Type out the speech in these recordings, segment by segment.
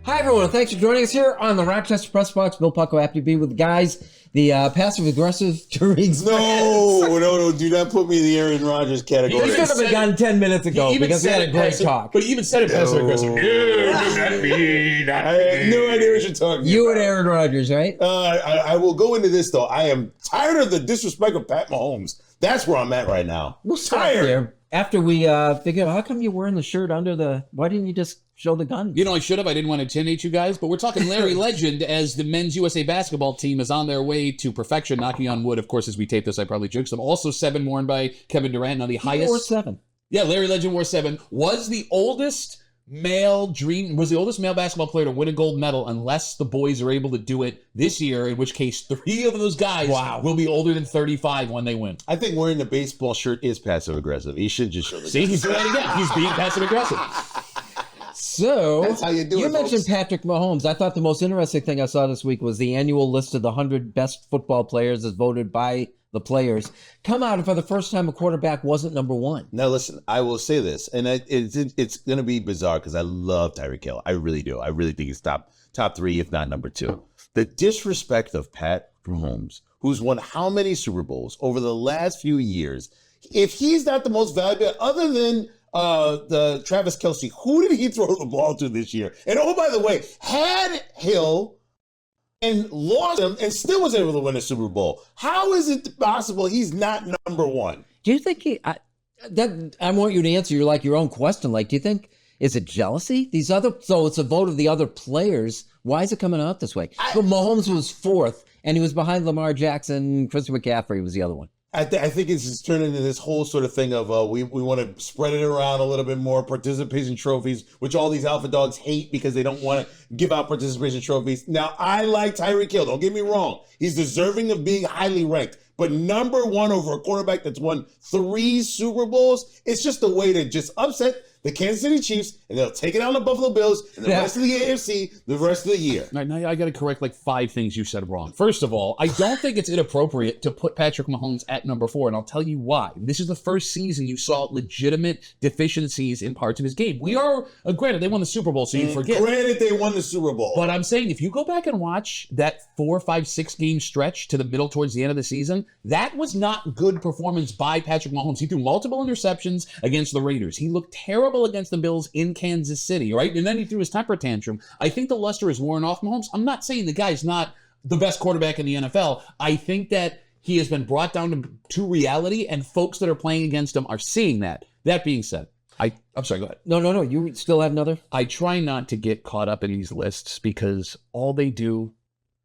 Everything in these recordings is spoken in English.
Hi, everyone. Thanks for joining us here on the Rochester Press Box. Bill Pucko, happy to be with the guys. The passive-aggressive Tariq. No. Do not put me in the Aaron Rodgers category. He should have been gone 10 minutes ago because we had a great talk. But he even said it passive-aggressive. I have no idea what you're talking about. You and Aaron Rodgers, right? I will go into this, though. I am tired of the disrespect of Pat Mahomes. That's where I'm at right now. We'll start there. After we figured out, how come you're wearing the shirt under the... Why didn't you just show the gun? You know, I should have. I didn't want to intimidate you guys, but we're talking Larry Legend as the men's USA basketball team is on their way to perfection, knocking on wood. Of course, as we tape this, I probably jinxed them. Also 7 worn by Kevin Durant. Now the highest... Wore 7. Yeah, Larry Legend wore 7. Was the oldest male basketball player to win a gold medal unless the boys are able to do it this year, in which case 3 of those guys will be older than 35 when they win. I think wearing the baseball shirt is passive-aggressive. He should just show the See, he's doing it again. He's being passive-aggressive. So, that's how you do it, you mentioned folks. Patrick Mahomes. I thought the most interesting thing I saw this week was the annual list of the 100 best football players as voted by the players. Come out, and for the first time, a quarterback wasn't number 1. Now, listen, I will say this, and it's going to be bizarre because I love Tariq Hill. I really do. I really think he's top 3, if not number 2. The disrespect of Pat Mahomes, who's won how many Super Bowls over the last few years, if he's not the most valuable, other than the Travis Kelce, who did he throw the ball to this year? And oh, by the way, had Hill and lost him and still was able to win a Super Bowl. How is it possible he's not number 1? Do you think I want you to answer your own question. Like, do you think, is it jealousy? So it's a vote of the other players. Why is it coming out this way? But Mahomes was 4th, and he was behind Lamar Jackson. Christian McCaffrey was the other one. I think it's just turned into this whole sort of thing of we want to spread it around a little bit more, participation trophies, which all these alpha dogs hate because they don't want to give out participation trophies. Now, I like Tyreek Hill. Don't get me wrong. He's deserving of being highly ranked. But number 1 over a quarterback that's won 3 Super Bowls, it's just a way to just upset the Kansas City Chiefs, and they'll take it out on the Buffalo Bills and the rest of the AFC the rest of the year. All right, now I got to correct 5 things you said wrong. First of all, I don't think it's inappropriate to put Patrick Mahomes at number 4, and I'll tell you why. This is the first season you saw legitimate deficiencies in parts of his game. We are, granted, they won the Super Bowl, so you forget. Granted, they won the Super Bowl. But I'm saying, if you go back and watch that 4, 5, 6 game stretch to the middle towards the end of the season, that was not good performance by Patrick Mahomes. He threw multiple interceptions against the Raiders. He looked terrible against the Bills in Kansas City, right? And then he threw his temper tantrum. I think the luster is worn off Mahomes. I'm not saying the guy's not the best quarterback in the NFL. I think that he has been brought down to reality, and folks that are playing against him are seeing that. That being said, I'm sorry, go ahead. No. You still have another? I try not to get caught up in these lists because all they do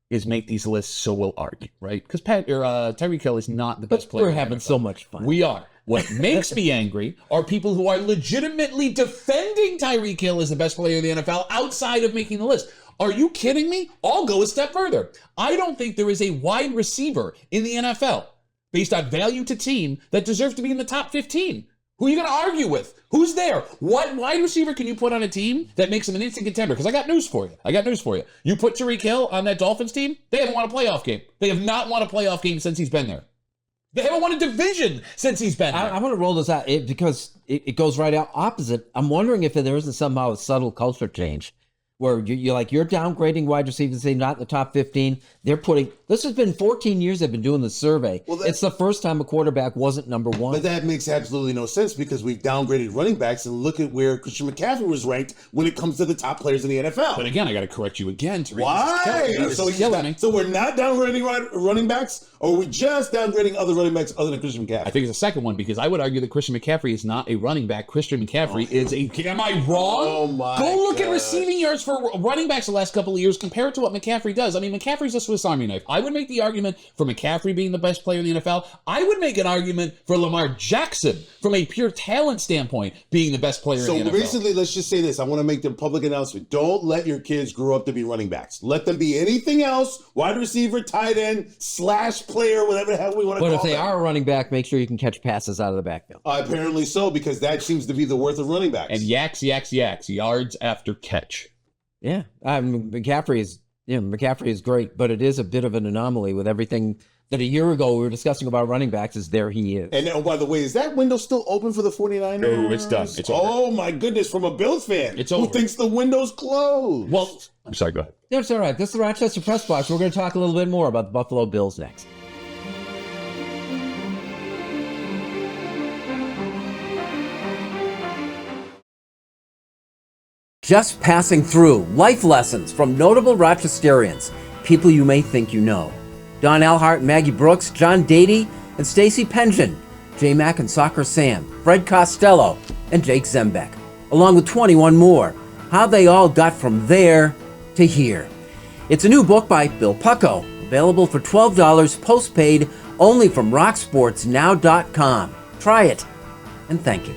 is make these lists so we'll argue, right? Because Tyreek Hill is not the best player. We're having so much fun. We are. What makes me angry are people who are legitimately defending Tariq Hill as the best player in the NFL outside of making the list. Are you kidding me? I'll go a step further. I don't think there is a wide receiver in the NFL based on value to team that deserves to be in the top 15. Who are you going to argue with? Who's there? What wide receiver can you put on a team that makes him an instant contender? Because I got news for you. You put Tariq Hill on that Dolphins team, they haven't won a playoff game. They have not won a playoff game since he's been there. They haven't won a division since he's been there. I'm going to roll this out because it goes right out opposite. I'm wondering if there isn't somehow a subtle culture change where you're downgrading wide receivers, say not in the top 15. They're putting, this has been 14 years they've been doing the survey. Well, it's the first time a quarterback wasn't number 1. But that makes absolutely no sense because we've downgraded running backs, and look at where Christian McCaffrey was ranked when it comes to the top players in the NFL. But again, I got to correct you again. Why? So we're not downgrading running backs, or are we just downgrading other running backs other than Christian McCaffrey? I think it's the second one because I would argue that Christian McCaffrey is not a running back. Christian McCaffrey is a... Am I wrong? Oh my Go look God. at receiving yards for running backs the last couple of years compared to what McCaffrey does. I mean, McCaffrey's a Swiss Army knife. I would make the argument for McCaffrey being the best player in the NFL. I would make an argument for Lamar Jackson from a pure talent standpoint being the best player in the NFL. So basically, let's just say this. I want to make the public announcement. Don't let your kids grow up to be running backs. Let them be anything else, wide receiver, tight end, / player, whatever the hell we want to call it. But if they are a running back, make sure you can catch passes out of the backfield. Apparently so, because that seems to be the worth of running backs. And yaks, yards after catch. Yeah, McCaffrey is great, but it is a bit of an anomaly with everything that a year ago we were discussing about running backs is there he is. And oh, by the way, is that window still open for the 49ers? No, it's done. It's over. Oh my goodness, from a Bills fan It's who over. thinks the window's closed. Well, I'm sorry, go ahead. That's all right. This is the Rochester Press Box. We're going to talk a little bit more about the Buffalo Bills next. Just passing through, life lessons from notable Rochesterians, people you may think you know. Don Elhart, Maggie Brooks, John Dady, and Stacy Pension, J Mac and Soccer Sam, Fred Costello, and Jake Zembeck, along with 21 more. How they all got from there to here. It's a new book by Bill Pucko, available for $12 postpaid only from rocksportsnow.com. Try it, and thank you.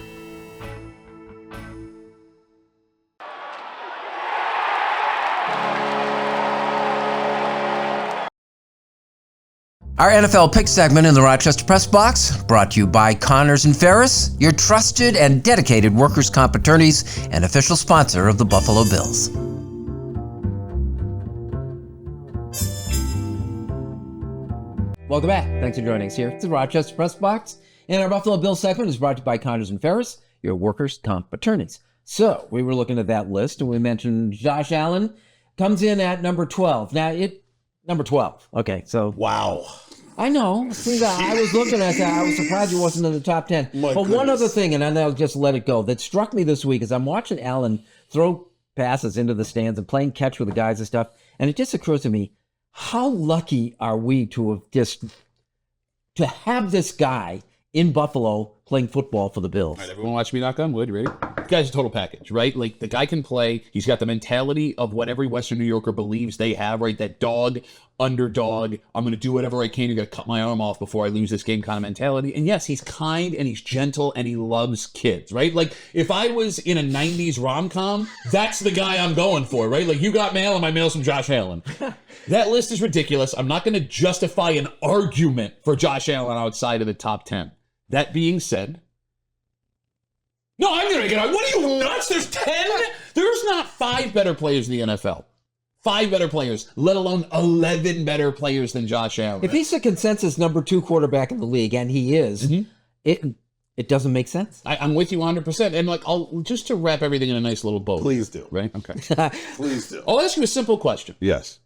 Our NFL pick segment in the Rochester Press Box, brought to you by Connors and Ferris, your trusted and dedicated workers' comp attorneys and official sponsor of the Buffalo Bills. Welcome back. Thanks for joining us here. It's the Rochester Press Box, and our Buffalo Bills segment is brought to you by Connors and Ferris, your workers' comp attorneys. So we were looking at that list, and we mentioned Josh Allen comes in at number 12. Now, number 12. Okay, so Wow. I know. See, I was looking at that. I was surprised he wasn't in the top 10. My One goodness. other thing, and then I'll just let it go, that struck me this week is I'm watching Allen throw passes into the stands and playing catch with the guys and stuff, and it just occurs to me, how lucky are we to have this guy in Buffalo playing football for the Bills? All right, everyone watch me knock on wood. You ready? The guy's a total package, right? Like, the guy can play. He's got the mentality of what every Western New Yorker believes they have, right? That dog, underdog, I'm going to do whatever I can. You're going to cut my arm off before I lose this game kind of mentality. And yes, he's kind and he's gentle and he loves kids, right? Like, if I was in a 90s rom-com, that's the guy I'm going for, right? Like, you got mail and my mail's from Josh Allen. That list is ridiculous. I'm not going to justify an argument for Josh Allen outside of the top 10. That being said, no, I'm going to get out. What are you, nuts? There's 10? There's not 5 better players in the NFL. 5 better players, let alone 11 better players than Josh Allen. If he's the consensus number 2 quarterback in the league, and he is, it doesn't make sense. I'm with you 100%. And, like, I'll just to wrap everything in a nice little bow. Please do. Right? Okay. Please do. I'll ask you a simple question. Yes.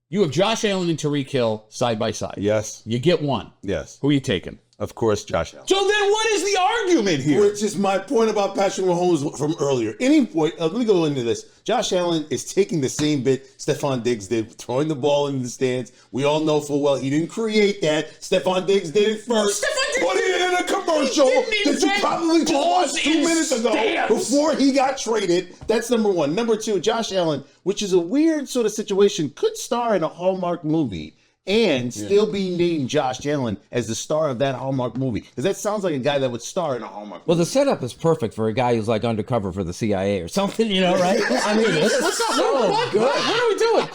You have Josh Allen and Tariq Hill side by side. Yes. You get one. Yes. Who are you taking? Of course, Josh Allen. So then what is the argument here? Which is my point about Patrick Mahomes from earlier. Any point, let me go into this. Josh Allen is taking the same bit Stephon Diggs did, throwing the ball into the stands. We all know full well he didn't create that. Stephon Diggs did it first. Stephon Diggs put it in a commercial that you probably just watched 2 minutes ago before he got traded. That's number one. Number two, Josh Allen, which is a weird sort of situation, could star in a Hallmark movie and still be named Josh Allen as the star of that Hallmark movie. Because that sounds like a guy that would star in a Hallmark movie. Well, the setup is perfect for a guy who's like undercover for the CIA or something, you know, right? I mean, this is so good. What are we doing?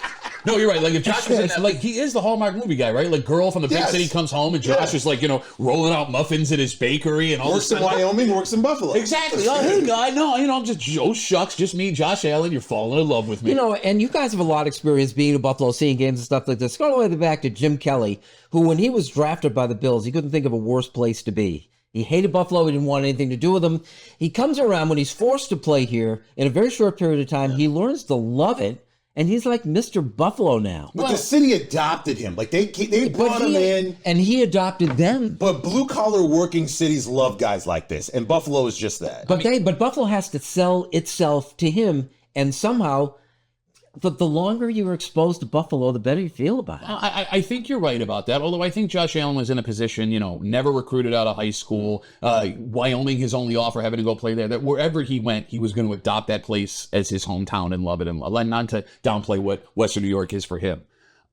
No, you're right. Like, if Josh was in that, like, he is the Hallmark movie guy, right? Like, girl from the big city comes home and Josh is like, you know, rolling out muffins at his bakery and all Works this in Wyoming, works in Buffalo. Exactly. Oh, hey, guy. No, you know, I'm just, oh, shucks, just me, Josh Allen. You're falling in love with me. You know, and you guys have a lot of experience being in Buffalo, seeing games and stuff like this. Go all the way back to Jim Kelly, who, when he was drafted by the Bills, he couldn't think of a worse place to be. He hated Buffalo. He didn't want anything to do with them. He comes around when he's forced to play here in a very short period of time. He learns to love it. And he's like Mr. Buffalo now. But the city adopted him. Like, they brought him in. And he adopted them. But blue-collar working cities love guys like this. And Buffalo is just that. But Buffalo has to sell itself to him. And somehow, the longer you're exposed to Buffalo, the better you feel about it. I think you're right about that. Although I think Josh Allen was in a position, you know, never recruited out of high school. Wyoming, his only offer, having to go play there. That wherever he went, he was going to adopt that place as his hometown and love it. And not to downplay what Western New York is for him.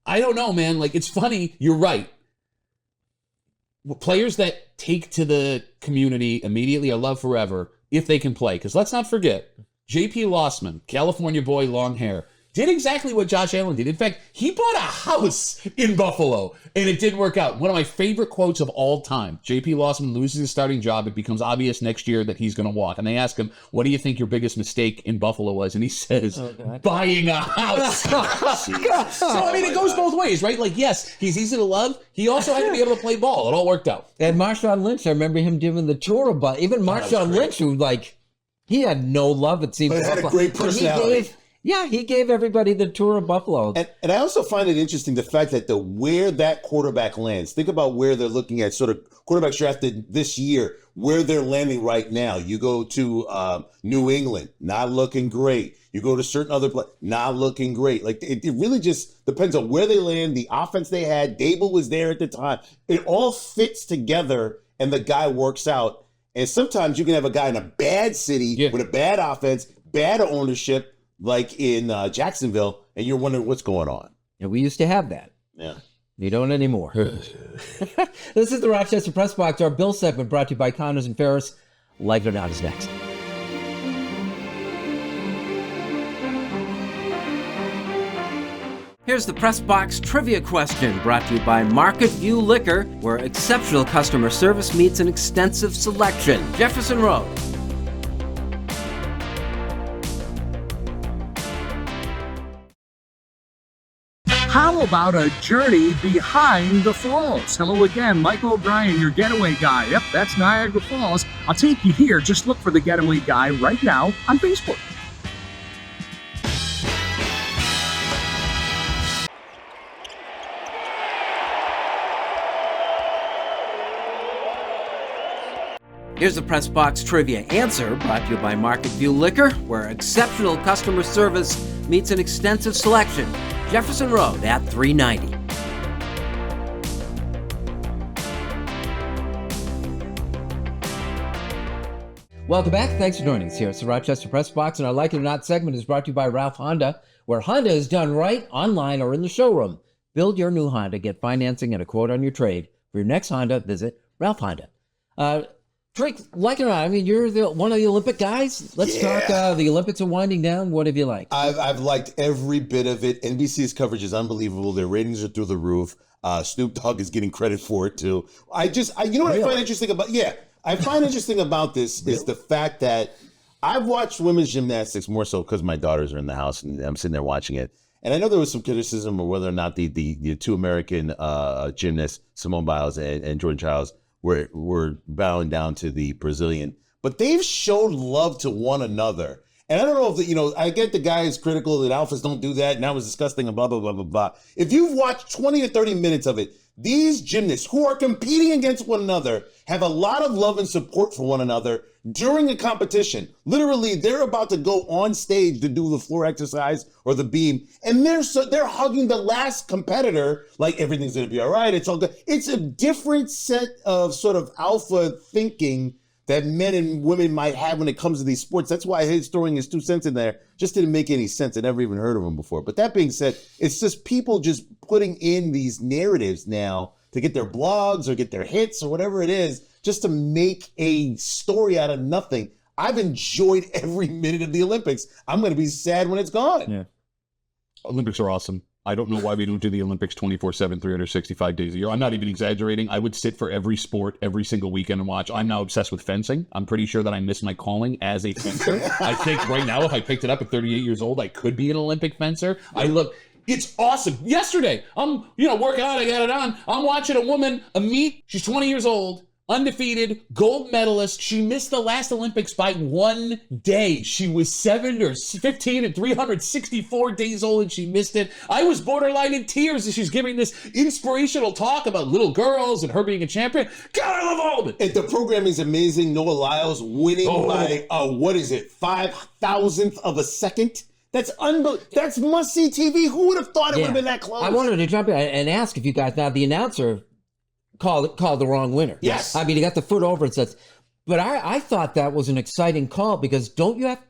I don't know, man. Like, it's funny. You're right. Players that take to the community immediately are loved forever if they can play. Because let's not forget, J.P. Lossman, California boy, long hair. did exactly what Josh Allen did. In fact, he bought a house in Buffalo, and it didn't work out. One of my favorite quotes of all time, J.P. Lawson loses his starting job. It becomes obvious next year that he's going to walk. And they ask him, what do you think your biggest mistake in Buffalo was? And he says, buying a house. So, I mean, it goes both ways, right? Like, yes, he's easy to love. He also had to be able to play ball. It all worked out. And Marshawn Lynch, I remember him doing the tour about even Marshawn Lynch, who he had no love, it seemed. But had a great personality. He gave everybody the tour of Buffalo. And I also find it interesting the fact that where that quarterback lands. Think about where they're looking at sort of quarterbacks drafted this year, where they're landing right now. You go to New England, not looking great. You go to certain other places, not looking great. Like it really just depends on where they land, the offense they had. Dable was there at the time. It all fits together, and the guy works out. And sometimes you can have a guy in a bad city with a bad offense, bad ownership, like in Jacksonville, and you're wondering what's going on. And we used to have that. Yeah. You don't anymore. This is the Rochester Press Box, our Bill segment brought to you by Connors and Ferris. Like It or Not is next. Here's the Press Box trivia question brought to you by Market View Liquor, where exceptional customer service meets an extensive selection. Jefferson Road. How about a journey behind the falls? Hello again, Mike O'Brien, your getaway guy. Yep, that's Niagara Falls. I'll take you here. Just look for the getaway guy right now on Facebook. Here's the Press Box trivia answer brought to you by Market View Liquor, where exceptional customer service meets an extensive selection. Jefferson Road at 390. Welcome back. Thanks for joining us here. It's the Rochester Press Box, and our Like It or Not segment is brought to you by Ralph Honda, where Honda is done right, online or in the showroom. Build your new Honda, get financing and a quote on your trade. For your next Honda, visit Ralph Honda. Tariq, like it or not, I mean, you're one of the Olympic guys. Let's talk. The Olympics are winding down. What have you liked? I've liked every bit of it. NBC's coverage is unbelievable. Their ratings are through the roof. Snoop Dogg is getting credit for it too. I you know what I find interesting about I find interesting about this is the fact that I've watched women's gymnastics more so because my daughters are in the house and I'm sitting there watching it. And I know there was some criticism of whether or not the two American gymnasts, Simone Biles and Jordan Childs, were bowing down to the Brazilian, but they've showed love to one another. And I don't know if, I get the guy is critical that alphas don't do that, and that was disgusting and blah, blah, blah, blah, blah. If you've watched 20 or 30 minutes of it, these gymnasts who are competing against one another have a lot of love and support for one another during a competition. Literally, they're about to go on stage to do the floor exercise or the beam, and they're hugging the last competitor like everything's going to be all right. It's all good. It's a different set of sort of alpha thinking that men and women might have when it comes to these sports. That's why his throwing his 2 cents in there just didn't make any sense. I never even heard of him before. But that being said, it's just people just putting in these narratives now to get their blogs or get their hits or whatever it is, just to make a story out of nothing. I've enjoyed every minute of the Olympics. I'm going to be sad when it's gone. Yeah. Olympics are awesome. I don't know why we don't do the Olympics 24/7, 365 days a year. I'm not even exaggerating. I would sit for every sport every single weekend and watch. I'm now obsessed with fencing. I'm pretty sure that I missed my calling as a fencer. I think right now, if I picked it up at 38 years old, I could be an Olympic fencer. It's awesome. Yesterday, I'm, working out, I got it on. I'm watching a woman, Amit, she's 20 years old, undefeated, gold medalist. She missed the last Olympics by 1 day. She was 7 or 15 and 364 days old, and she missed it. I was borderline in tears as she's giving this inspirational talk about little girls and her being a champion. God, I love all of it. And the programming is amazing. Noah Lyles winning by, 5,000th of a second? That's unbelievable. That's must-see TV. Who would have thought it would have been that close? I wanted to jump in and ask if you guys, now the announcer called the wrong winner. Yes. I mean, he got the foot over and says, but I thought that was an exciting call, because don't you have,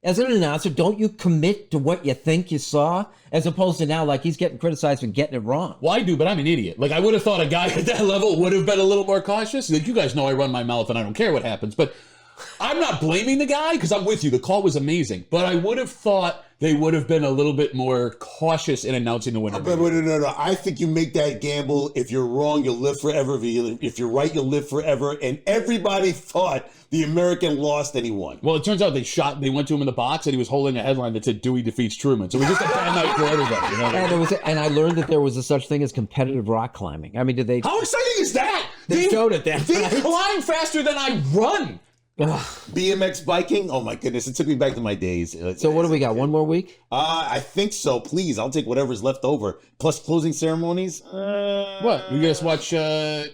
as an announcer, don't you commit to what you think you saw, as opposed to now, like, he's getting criticized for getting it wrong? Well, I do, but I'm an idiot. Like, I would have thought a guy at that level would have been a little more cautious. Like, you guys know I run my mouth and I don't care what happens, but I'm not blaming the guy because I'm with you. The call was amazing, but I would have thought they would have been a little bit more cautious in announcing the winner. No. I think you make that gamble. If you're wrong, you'll live forever. If you're right, you'll live forever. And everybody thought the American lost and he won. Well, it turns out they went to him in the box and he was holding a headline that said Dewey defeats Truman. So it was just a bad night for everybody. You know? And I learned that there was a such thing as competitive rock climbing. I mean, did they? How exciting is that? They showed it that They night. climb faster than I run. BMX biking? Oh my goodness, it took me back to my days. So what do we got? One more week? I think so. Please, I'll take whatever's left over. Plus closing ceremonies. What? You guys watch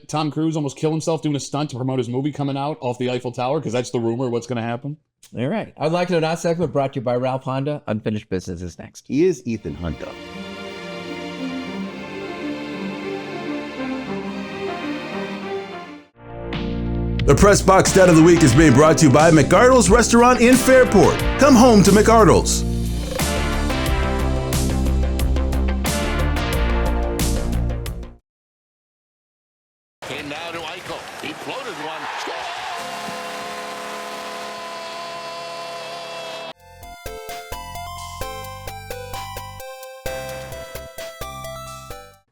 Tom Cruise almost kill himself doing a stunt to promote his movie coming out off the Eiffel Tower? Because that's the rumor. What's going to happen? All right. I'd like to know that segment brought to you by Ralph Honda. Unfinished Business is next. He is Ethan Hunter. The Press Box Stat of the Week is being brought to you by McArdle's Restaurant in Fairport. Come home to McArdle's. In now to Eichel. He floated one.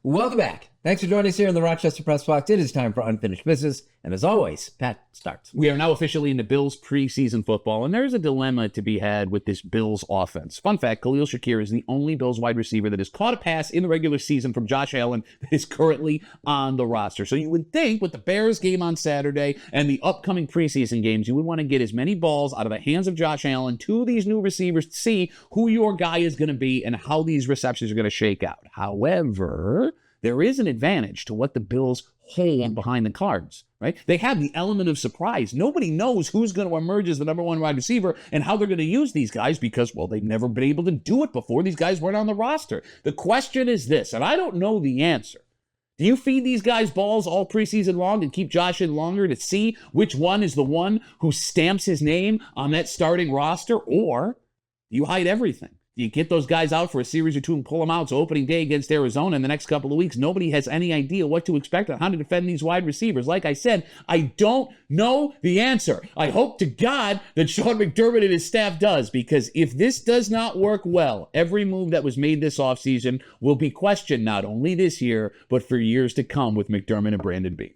Welcome back. Thanks for joining us here in the Rochester Press Box. It is time for Unfinished Business. And as always, Pat starts. We are now officially into Bills preseason football, and there's a dilemma to be had with this Bills offense. Fun fact, Khalil Shakir is the only Bills wide receiver that has caught a pass in the regular season from Josh Allen that is currently on the roster. So you would think with the Bears game on Saturday and the upcoming preseason games, you would want to get as many balls out of the hands of Josh Allen to these new receivers to see who your guy is going to be and how these receptions are going to shake out. However, there is an advantage to what the Bills hold behind the cards, right? They have the element of surprise. Nobody knows who's going to emerge as the number one wide receiver and how they're going to use these guys because, well, they've never been able to do it before. These guys weren't on the roster. The question is this, and I don't know the answer. Do you feed these guys balls all preseason long and keep Josh in longer to see which one is the one who stamps his name on that starting roster, or do you hide everything? You get those guys out for a series or two and pull them out. So opening day against Arizona in the next couple of weeks, nobody has any idea what to expect on how to defend these wide receivers. Like I said, I don't know the answer. I hope to God that Sean McDermott and his staff does, because if this does not work well, every move that was made this offseason will be questioned not only this year, but for years to come with McDermott and Brandon Beane.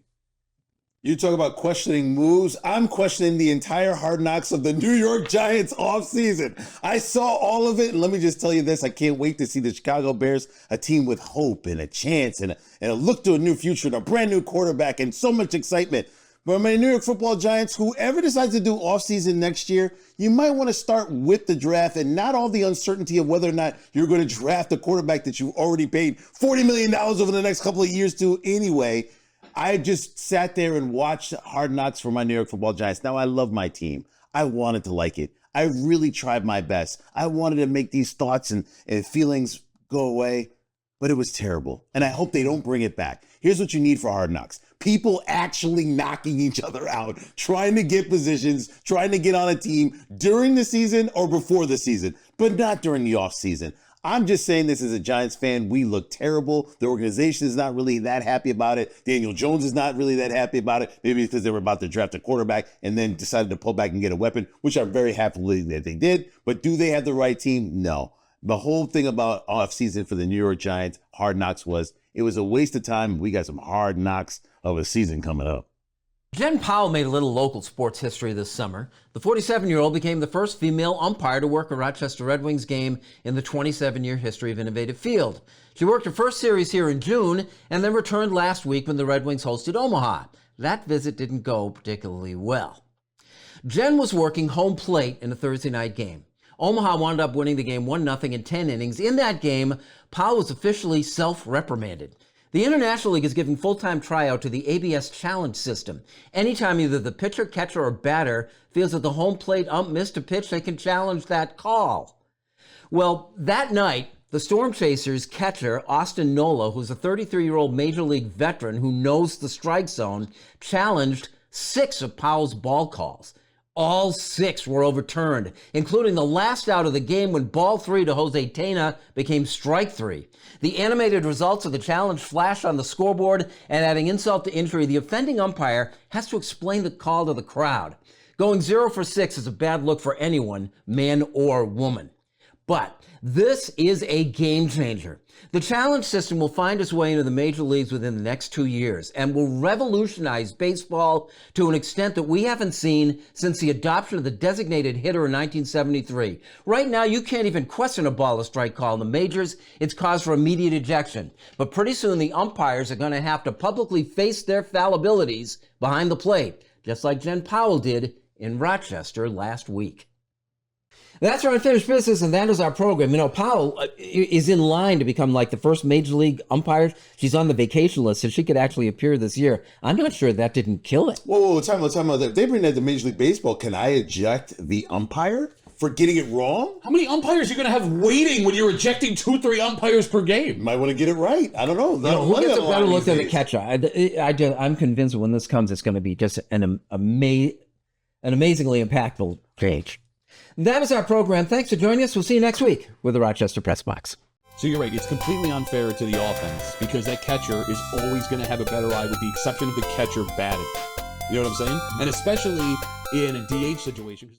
You talk about questioning moves. I'm questioning the entire Hard Knocks of the New York Giants offseason. I saw all of it, and let me just tell you this. I can't wait to see the Chicago Bears, a team with hope and a chance and a look to a new future and a brand new quarterback and so much excitement. But my New York Football Giants, whoever decides to do offseason next year, you might want to start with the draft and not all the uncertainty of whether or not you're going to draft a quarterback that you already paid $40 million over the next couple of years to anyway. I just sat there and watched Hard Knocks for my New York Football Giants. Now, I love my team. I wanted to like it. I really tried my best. I wanted to make these thoughts and feelings go away, but it was terrible. And I hope they don't bring it back. Here's what you need for Hard Knocks. People actually knocking each other out, trying to get positions, trying to get on a team during the season or before the season, but not during the offseason. I'm just saying this as a Giants fan. We look terrible. The organization is not really that happy about it. Daniel Jones is not really that happy about it. Maybe because they were about to draft a quarterback and then decided to pull back and get a weapon, which I'm very happy that they did. But do they have the right team? No. The whole thing about offseason for the New York Giants, Hard Knocks, was it was a waste of time. We got some hard knocks of a season coming up. Jen Powell made a little local sports history this summer. The 47-year-old became the first female umpire to work a Rochester Red Wings game in the 27-year history of Innovative Field. She worked her first series here in June and then returned last week when the Red Wings hosted Omaha. That visit didn't go particularly well. Jen was working home plate in a Thursday night game. Omaha wound up winning the game 1-0 in 10 innings. In that game, Powell was officially self-reprimanded. The International League is giving full-time tryout to the ABS challenge system. Anytime either the pitcher, catcher, or batter feels that the home plate ump missed a pitch, they can challenge that call. Well, that night, the Storm Chasers catcher, Austin Nola, who's a 33-year-old Major League veteran who knows the strike zone, challenged 6 of Powell's ball calls. All 6 were overturned, including the last out of the game when ball 3 to Jose Tena became strike 3. The animated results of the challenge flash on the scoreboard, and adding insult to injury, the offending umpire has to explain the call to the crowd. Going 0 for 6 is a bad look for anyone, man or woman. But this is a game changer. The challenge system will find its way into the major leagues within the next 2 years and will revolutionize baseball to an extent that we haven't seen since the adoption of the designated hitter in 1973. Right now, you can't even question a ball or strike call in the majors. It's cause for immediate ejection. But pretty soon, the umpires are going to have to publicly face their fallibilities behind the plate, just like Jen Powell did in Rochester last week. That's our unfinished business, and that is our program. You know, Powell is in line to become like the first major league umpire. She's on the vacation list, so she could actually appear this year. I'm not sure that didn't kill it. Whoa, time out. If they bring that to Major League Baseball, can I eject the umpire for getting it wrong? How many umpires are you going to have waiting when you're ejecting 2-3 umpires per game? You might want to get it right. I don't know. Who gets a better look than the catcher? I'm convinced when this comes, it's going to be just an amazingly impactful change. That is our program. Thanks for joining us. We'll see you next week with the Rochester Press Box. So you're right. It's completely unfair to the offense because that catcher is always going to have a better eye with the exception of the catcher batting. You know what I'm saying? And especially in a DH situation.